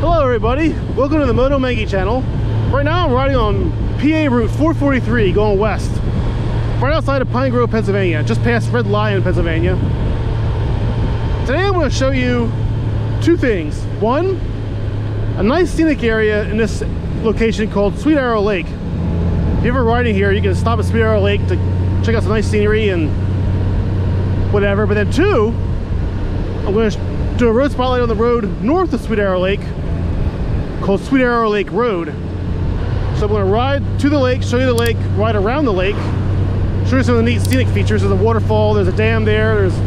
Hello everybody, welcome to the Moto Mengy channel. Right now I'm riding on PA Route 443 going west, right outside of Pine Grove, Pennsylvania, just past Red Lion, Pennsylvania. Today I'm going to show you two things. One, a nice scenic area in this location called Sweet Arrow Lake. If you're ever riding here, you can stop at Sweet Arrow Lake to check out some nice scenery and whatever. But then two, I'm going to do a road spotlight on the road north of Sweet Arrow Lake called Sweet Arrow Lake Road. So I'm going to ride to the lake, show you the lake, ride around the lake, show you some of the neat scenic features. There's a waterfall, there's a dam there, there's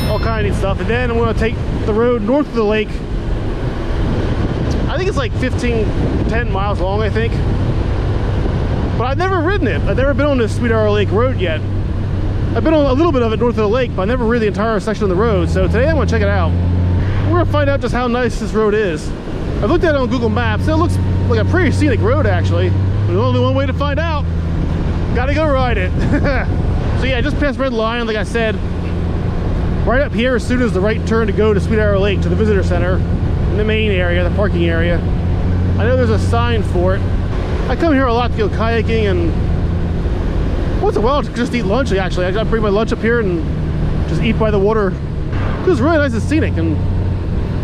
all kind of neat stuff. And then I'm going to take the road north of the lake. I think it's like 10 miles long, I think. But I've never ridden it. I've never been on this Sweet Arrow Lake Road yet. I've been on a little bit of it north of the lake, but I've never ridden the entire section of the road. So today I'm going to check it out. We're going to find out just how nice this road is. I've looked at it on Google Maps, and it looks like a pretty scenic road, actually. There's only one way to find out. Gotta go ride it. So yeah, just past Red Lion, like I said. Right up here, as soon as the right turn to go to Sweet Arrow Lake, to the visitor center, in the main area, the parking area. I know there's a sign for it. I come here a lot to go kayaking, and once in a while to just eat lunch, actually. I bring my lunch up here and just eat by the water. It's really nice and scenic, and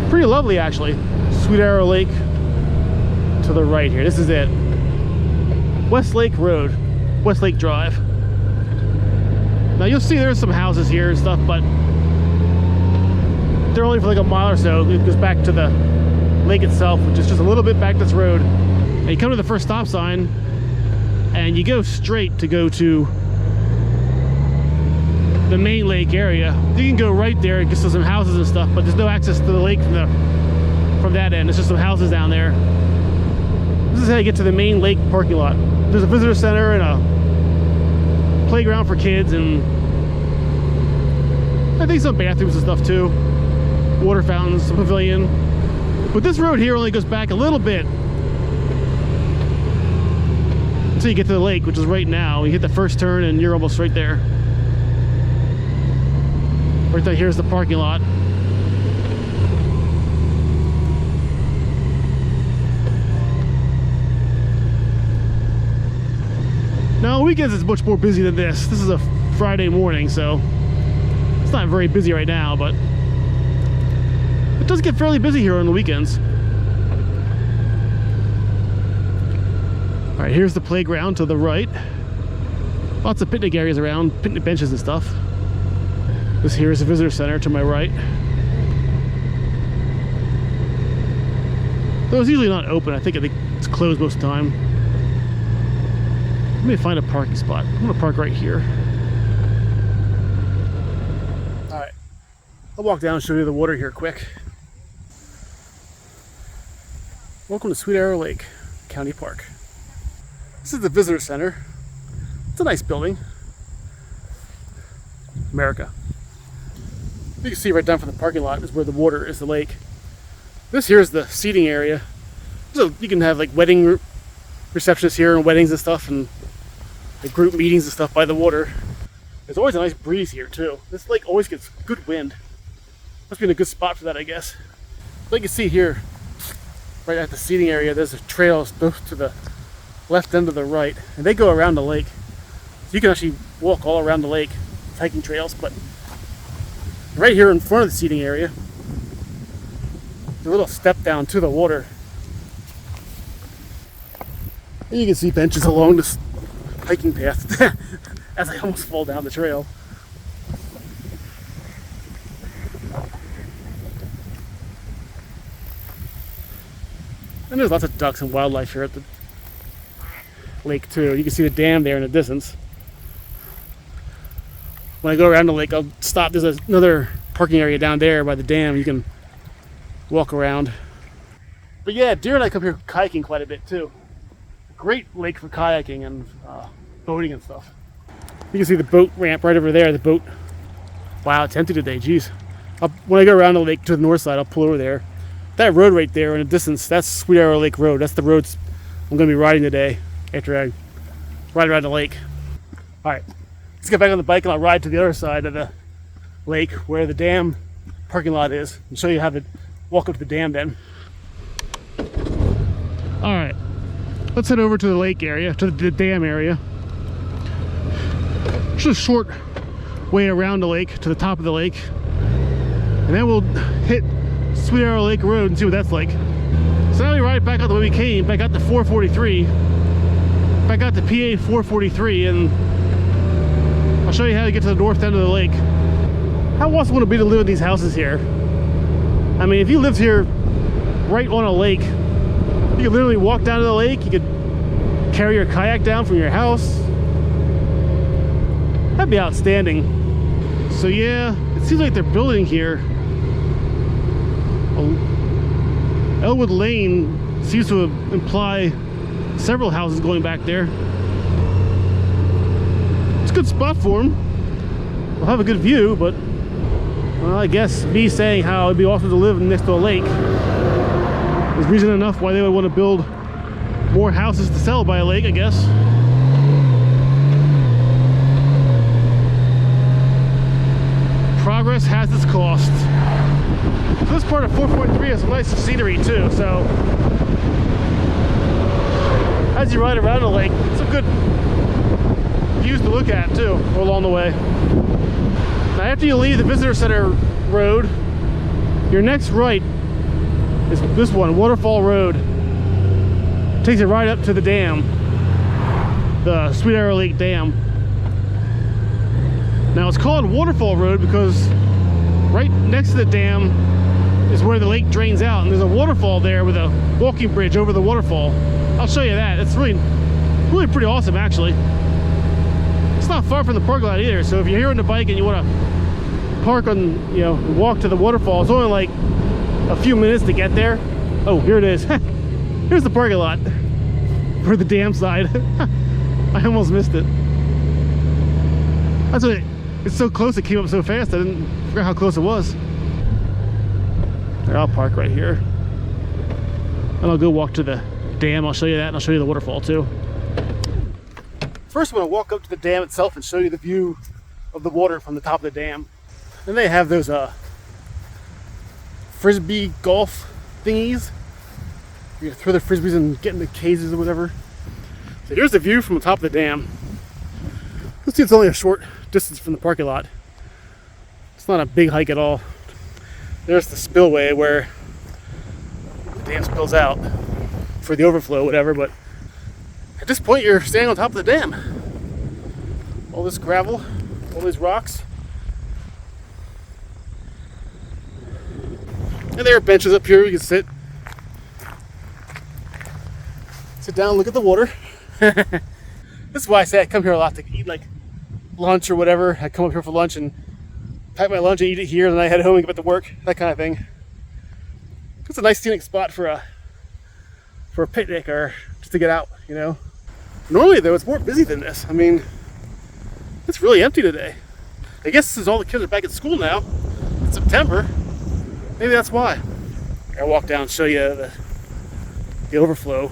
pretty lovely, actually. Sweet Arrow Lake to the right here. This is it. West Lake Road, West Lake Drive. Now you'll see there's some houses here and stuff, but they're only for like a mile or so. It goes back to the lake itself, which is just a little bit back this road. And you come to the first stop sign, and you go straight to go to the main lake area. You can go right there and get to some houses and stuff, but there's no access to the lake from that end. It's just some houses down there. This is how you get to the main lake parking lot. There's a visitor center and a playground for kids, and I think some bathrooms and stuff too. Water fountains, a pavilion. But this road here only goes back a little bit until you get to the lake, which is right now. You hit the first turn and you're almost right there. Right there, here's the parking lot. Now, on weekends it's much more busy than this. This is a Friday morning, so it's not very busy right now, but it does get fairly busy here on the weekends. All right, here's the playground to the right. Lots of picnic areas around, picnic benches and stuff. This here is the visitor center to my right. Though it's usually not open. I think it's closed most of the time. Let me find a parking spot. I'm gonna park right here. All right, I'll walk down and show you the water here quick. Welcome to Sweet Arrow Lake County Park. This is the visitor center. It's a nice building. America. You can see right down from the parking lot is where the water is, the lake. This here is the seating area. So you can have like wedding receptions here and weddings and stuff, and like group meetings and stuff by the water. There's always a nice breeze here too. This lake always gets good wind. Must be in a good spot for that, I guess. But you can see here, right at the seating area, there's a trails both to the left and to the right, and they go around the lake. So you can actually walk all around the lake, hiking trails. But right here in front of the seating area, there's a little step down to the water. And you can see benches along this hiking path as I almost fall down the trail. And there's lots of ducks and wildlife here at the lake too. You can see the dam there in the distance. When I go around the lake, I'll stop. There's another parking area down there by the dam. You can walk around. But yeah, Deer and I come here kayaking quite a bit too. Great lake for kayaking and boating and stuff. You can see the boat ramp right over there. The boat. Wow, it's empty today. Jeez. When I go around the lake to the north side, I'll pull over there. That road right there in the distance, that's Sweet Arrow Lake Road. That's the roads I'm going to be riding today after I ride around the lake. All right, let's get back on the bike and I'll ride to the other side of the lake where the dam parking lot is and show you how to walk up to the dam then. All right, let's head over to the lake area, to the dam area. Just a short way around the lake to the top of the lake, and then we'll hit Sweet Arrow Lake Road and see what that's like. So now we ride back out the way we came, back out to 443, back out to PA 443, and I'll show you how to get to the north end of the lake. How awesome would it be to live in these houses here? I mean, if you lived here right on a lake, you could literally walk down to the lake, you could carry your kayak down from your house. That'd be outstanding. So yeah, it seems like they're building here. Elwood Lane seems to imply several houses going back there. It's a good spot for them. We'll have a good view, but well, I guess me saying how it'd be awesome to live next to a lake is reason enough why they would want to build more houses to sell by a lake, I guess. Progress has its cost. So this part of 4.3 has some nice scenery too, so as you ride around the lake, some good views to look at too along the way. Now after you leave the visitor center road, your next right is this one, Waterfall Road. Takes it right up to the dam, the Sweet Arrow Lake Dam. Now it's called Waterfall Road because right next to the dam is where the lake drains out, and there's a waterfall there with a walking bridge over the waterfall. I'll show you that. It's really pretty awesome actually. It's not far from the parking lot either, so if you're here on the bike and you want to park on, you know, walk to the waterfall, it's only like a few minutes to get there. Oh, here it is. Here's the parking lot for the dam side. I almost missed it. That's what it's so close, it came up so fast I didn't forget how close it was. There, I'll park right here and I'll go walk to the dam. I'll show you that, and I'll show you the waterfall too. First I'm going to walk up to the dam itself and show you the view of the water from the top of the dam. Then they have those frisbee golf thingies. You can throw the frisbees and get in the cages or whatever. So here's the view from the top of the dam. Let's see, it's only a short distance from the parking lot. It's not a big hike at all. There's the spillway where the dam spills out for the overflow, whatever, but at this point you're standing on top of the dam. All this gravel, all these rocks. And there are benches up here you can sit down, look at the water. This is why I say I come here a lot to eat like lunch or whatever. I come up here for lunch and pack my lunch and eat it here, and then I head home and get back to work, that kind of thing. It's a nice scenic spot for a picnic or just to get out, you know. Normally though, it's more busy than this. I mean, it's really empty today. I guess since all the kids are back at school now, it's September, maybe that's why. I'll walk down and show you the overflow.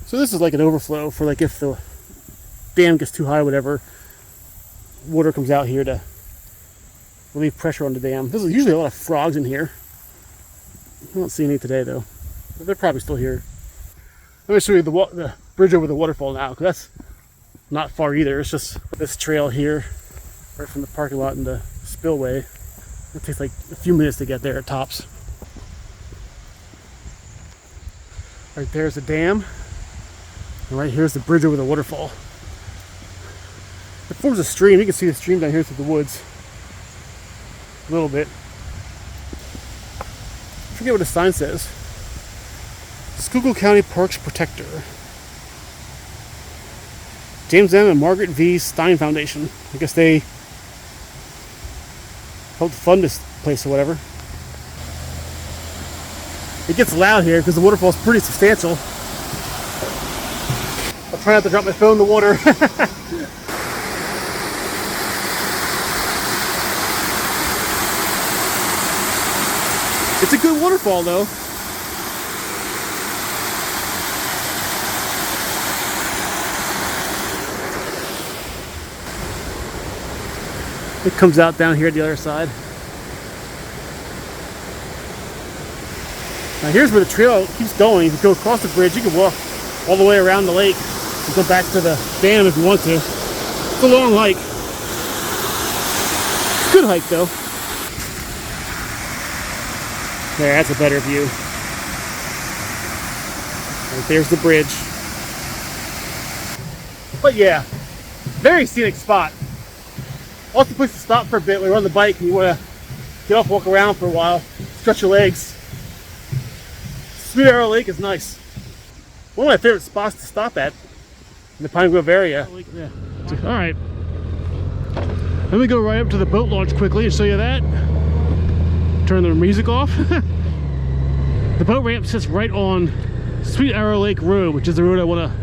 So this is like an overflow for like if the dam gets too high or whatever, water comes out here to relieve pressure on the dam. There's usually a lot of frogs in here. I don't see any today though, but they're probably still here. Let me show you the bridge over the waterfall now, because that's not far either. It's just this trail here, right from the parking lot and the spillway. It takes like a few minutes to get there at tops. Right there's the dam, and right here's the bridge over the waterfall. It forms a stream. You can see the stream down here through the woods a little bit. I forget what the sign says. Schuylkill County Parks Protector. James M. and Margaret V. Stein Foundation. I guess they helped fund this place or whatever. It gets loud here because the waterfall is pretty substantial. I'll try not to drop my phone in the water. It's a good waterfall though. It comes out down here at the other side. Now here's where the trail keeps going. If you go across the bridge, you can walk all the way around the lake and go back to the dam if you want to. It's a long hike. Good hike though. There, that's a better view. Right there's the bridge. But yeah, very scenic spot. Also a place to stop for a bit when you're on the bike and you want to get off, walk around for a while, stretch your legs. Sweet Arrow Lake is nice. One of my favorite spots to stop at in the Pine Grove area. Yeah. All right. Let me go right up to the boat launch quickly and show you that. Turn the music off. The boat ramp sits right on Sweet Arrow Lake Road, which is the road I want to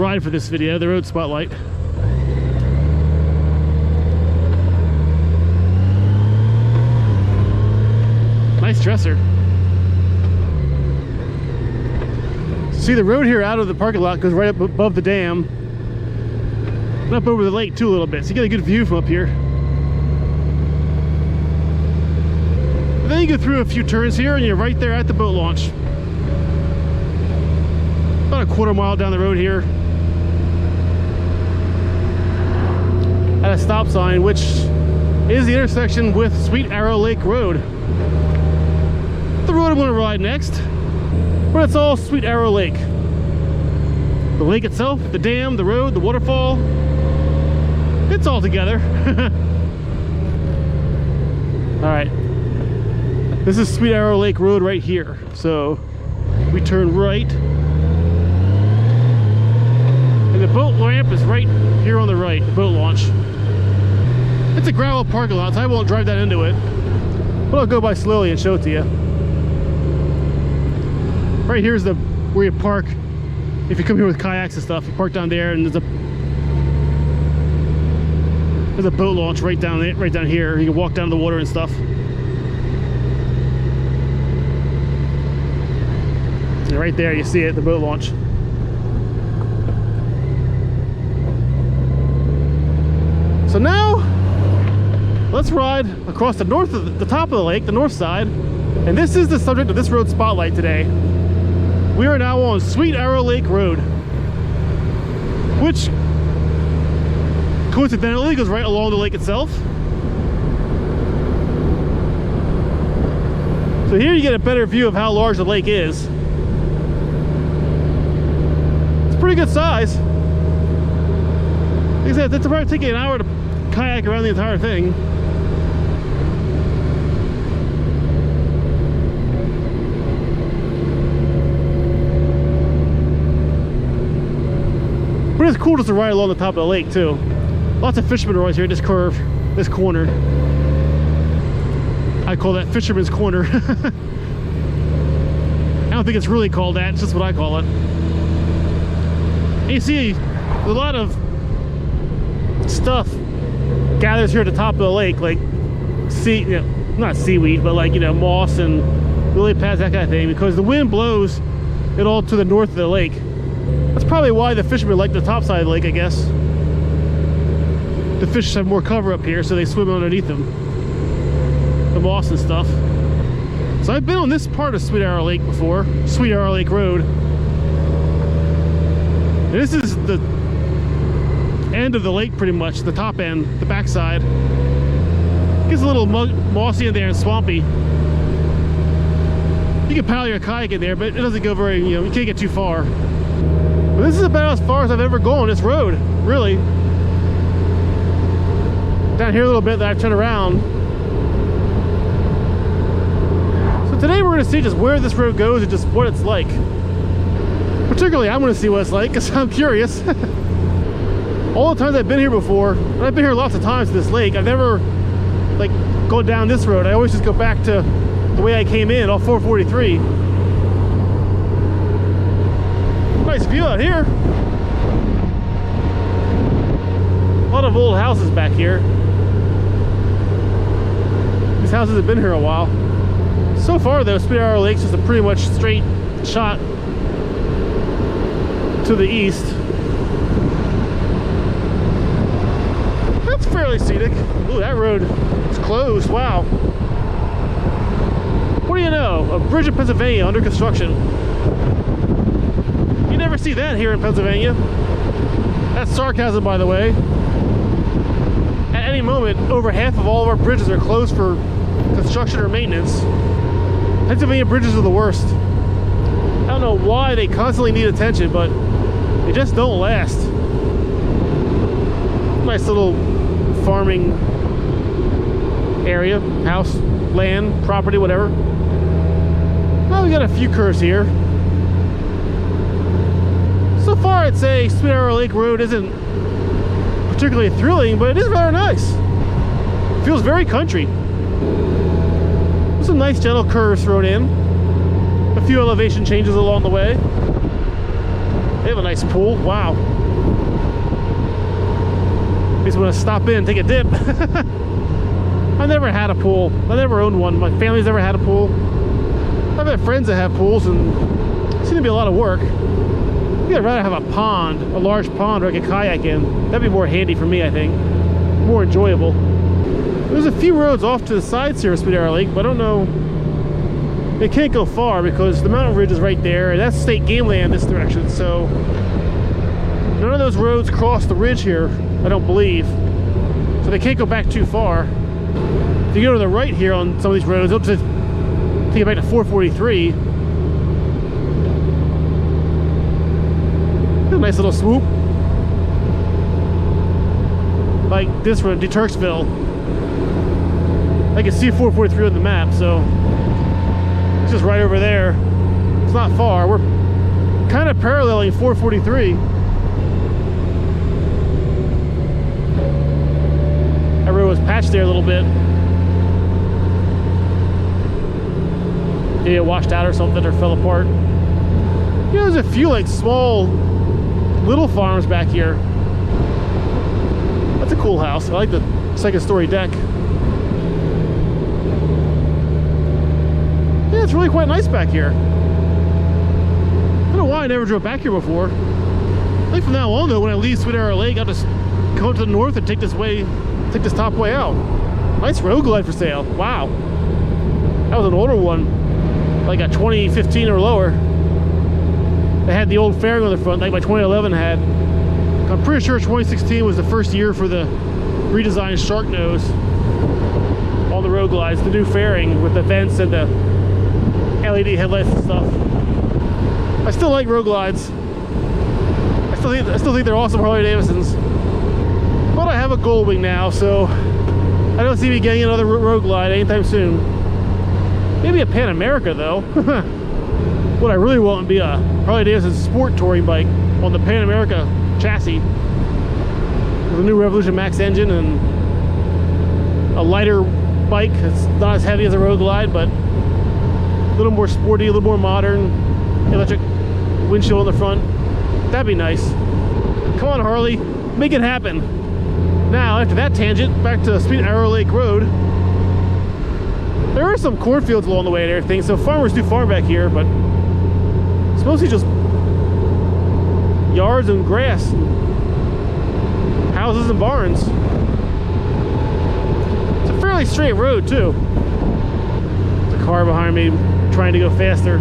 ride for this video, the road spotlight. Nice dresser. See, the road here out of the parking lot goes right up above the dam and up over the lake too a little bit, so you get a good view from up here. And then you go through a few turns here and you're right there at the boat launch. About a quarter mile down the road here at a stop sign, which is the intersection with Sweet Arrow Lake Road. The road I'm going to ride next, but it's all Sweet Arrow Lake. The lake itself, the dam, the road, the waterfall, it's all together. Alright, this is Sweet Arrow Lake Road right here. So we turn right, and the boat ramp is right here on the right, the boat launch. It's a gravel parking lot, so I won't drive that into it, but I'll go by slowly and show it to you. Right here's the where you park. If you come here with kayaks and stuff, you park down there, and there's a boat launch right down there, right down here. You can walk down to the water and stuff. And right there, you see it, the boat launch. So now, let's ride across the north of the top of the lake, the north side, and this is the subject of this road spotlight today. We are now on Sweet Arrow Lake Road, which coincidentally goes right along the lake itself. So here you get a better view of how large the lake is. It's pretty good size. Like I said, it's probably taking an hour to kayak around the entire thing. But it's cool just to ride along the top of the lake too. Lots of fishermen are always here at this curve, this corner. I call that Fisherman's Corner. I don't think it's really called that, it's just what I call it. And you see a lot of stuff gathers here at the top of the lake, like not seaweed, but like, moss and lily pads, that kind of thing, because the wind blows it all to the north of the lake. That's probably why the fishermen like the top side of the lake, I guess. The fish have more cover up here, so they swim underneath them. The moss and stuff. So I've been on this part of Sweet Arrow Lake before, Sweet Arrow Lake Road. And this is the end of the lake pretty much, the top end, the backside. It gets a little mossy in there and swampy. You can paddle your kayak in there, but it doesn't go very, you can't get too far. But this is about as far as I've ever gone on this road, really. Down here a little bit, then I turn around. So today we're going to see just where this road goes and just what it's like. Particularly, I'm going to see what it's like because I'm curious. All the times I've been here before, and I've been here lots of times to this lake, I've never gone down this road. I always just go back to the way I came in, off 443. Nice view out here. A lot of old houses back here. These houses have been here a while. So far though, Sweet Arrow Lake's just a pretty much straight shot to the east. That's fairly scenic. Ooh, that road is closed. Wow. What do you know? go. A bridge in Pennsylvania under construction. You never see that here in Pennsylvania. That's sarcasm, by the way. At any moment, over half of all of our bridges are closed for construction or maintenance. Pennsylvania bridges are the worst. I don't know why they constantly need attention, but they just don't last. Nice little farming area, house, land, property, whatever. Well, we got a few curves here. So far, I'd say Sweet Arrow Lake Road isn't particularly thrilling, but it is rather nice. Feels very country. There's some nice gentle curves thrown in. A few elevation changes along the way. They have a nice pool. Wow. Makes me want to stop in and take a dip. I never had a pool. I never owned one. My family's never had a pool. I've had friends that have pools, and it seems to be a lot of work. I'd rather have a pond, a large pond where I could kayak in. That'd be more handy for me, I think. More enjoyable. There's a few roads off to the sides here of Sweet Arrow Lake, but I don't know. They can't go far because the mountain ridge is right there, and that's state game land this direction, so none of those roads cross the ridge here, I don't believe. So they can't go back too far. If you go to the right here on some of these roads, they'll just take you back to 443. A nice little swoop. Like this road, DeTurksville. I can see 443 on the map, so it's just right over there. It's not far. We're kind of paralleling 443. That road was patched there a little bit. Maybe it washed out or something, or fell apart. You know, there's a few like small little farms back here. That's a cool house. I like the second story deck. Yeah, it's really quite nice back here. I don't know why I never drove back here before. I think from now on though, when I leave Sweet Arrow Lake, I'll just go to the north and take this top way out. Nice road glide for sale. Wow. That was an older one, like a 2015 or lower. They had the old fairing on the front, like my 2011 had. I'm pretty sure 2016 was the first year for the redesigned shark nose on the road glides, the new fairing with the vents and the LED headlights and stuff. I still like road glides. I still think they're awesome Harley Davidsons. But I have a Goldwing now, so I don't see me getting another road glide anytime soon. Maybe a Pan America though. What I really want would be a Harley Davidson sport touring bike on the Pan America chassis with a new Revolution Max engine and a lighter bike that's not as heavy as a road glide, but a little more sporty, a little more modern, electric windshield on the front. That'd be nice. Come on, Harley, make it happen. Now, after that tangent, back to Sweet Arrow Lake Road. There are some cornfields along the way and everything, so farmers do farm back here, but it's mostly just yards and grass, and houses and barns. It's a fairly straight road too. There's a car behind me trying to go faster.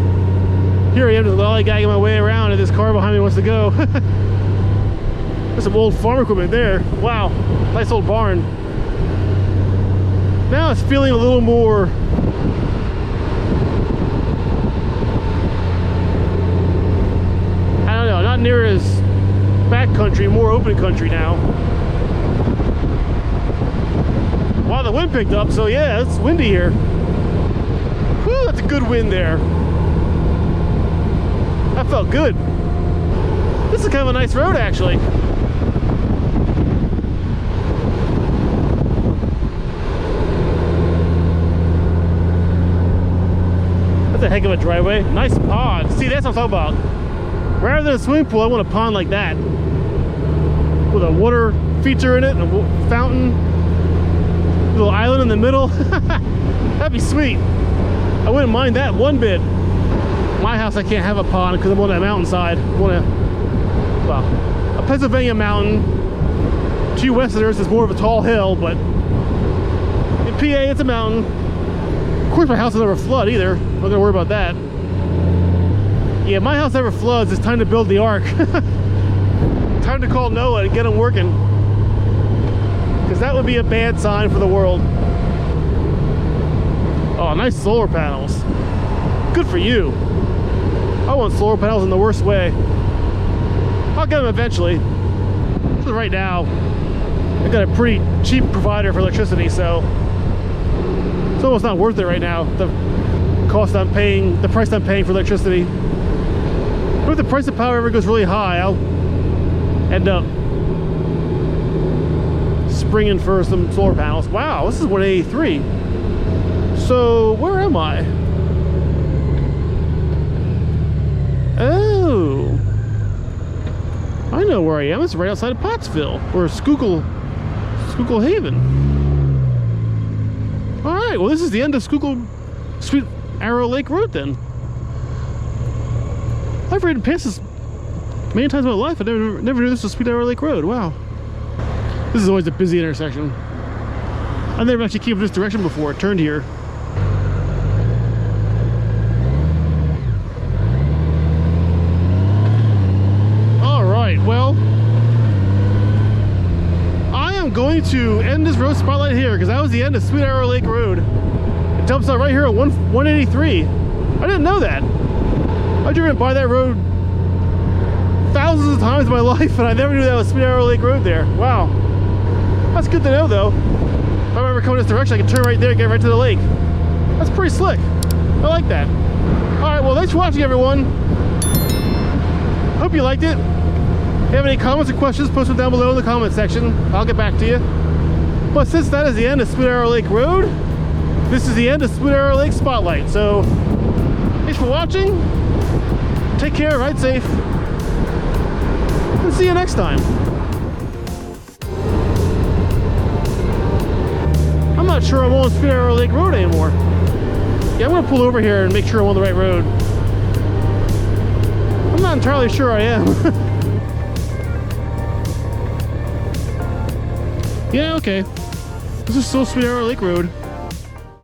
Here I am just lollygagging my way around and this car behind me wants to go. There's some old farm equipment there. Wow, nice old barn. Now it's feeling a little more not near as backcountry, more open country now. Wow, the wind picked up, so yeah, it's windy here. Whew, that's a good wind there. That felt good. This is kind of a nice road, actually. That's a heck of a driveway. Nice pond. See, that's what I'm talking about. Rather than a swimming pool, I want a pond like that. With a water feature in it, and a fountain. A little island in the middle. That'd be sweet. I wouldn't mind that one bit. My house, I can't have a pond because I'm on that mountainside. A Pennsylvania mountain. To Westerners is more of a tall hill, but in PA, it's a mountain. Of course, my house will never flood either. I'm not gonna worry about that. Yeah, my house never floods. It's time to build the ark. Time to call Noah and get him working. Because that would be a bad sign for the world. Oh, nice solar panels. Good for you. I want solar panels in the worst way. I'll get them eventually. Just right now, I got a pretty cheap provider for electricity, so it's almost not worth it right now. The cost I'm paying, the price I'm paying for electricity. But if the price of power ever goes really high, I'll end up springing for some solar panels. Wow, this is 183. So where am I? Oh, I know where I am. It's right outside of Pottsville, or Schuylkill Haven. All right, well, this is the end of Sweet Arrow Lake Road then. I've ridden past this many times in my life. I never knew this was Sweet Arrow Lake Road. Wow. This is always a busy intersection. I've never actually came this direction before. Turned here. Well, I am going to end this road spotlight here because that was the end of Sweet Arrow Lake Road. It dumps out right here at 183. I didn't know that. I've driven by that road thousands of times in my life, and I never knew that was Sweet Arrow Lake Road there. Wow. That's good to know, though. If I'm ever coming this direction, I can turn right there and get right to the lake. That's pretty slick. I like that. All right, well, thanks for watching, everyone. Hope you liked it. If you have any comments or questions, post them down below in the comment section. I'll get back to you. But since that is the end of Sweet Arrow Lake Road, this is the end of Sweet Arrow Lake Spotlight. So, thanks for watching. Take care, ride safe, and see you next time. I'm not sure I'm on Sweet Arrow Lake Road anymore. Yeah, I'm gonna pull over here and make sure I'm on the right road. I'm not entirely sure I am. Yeah, okay. This is still Sweet Arrow Lake Road.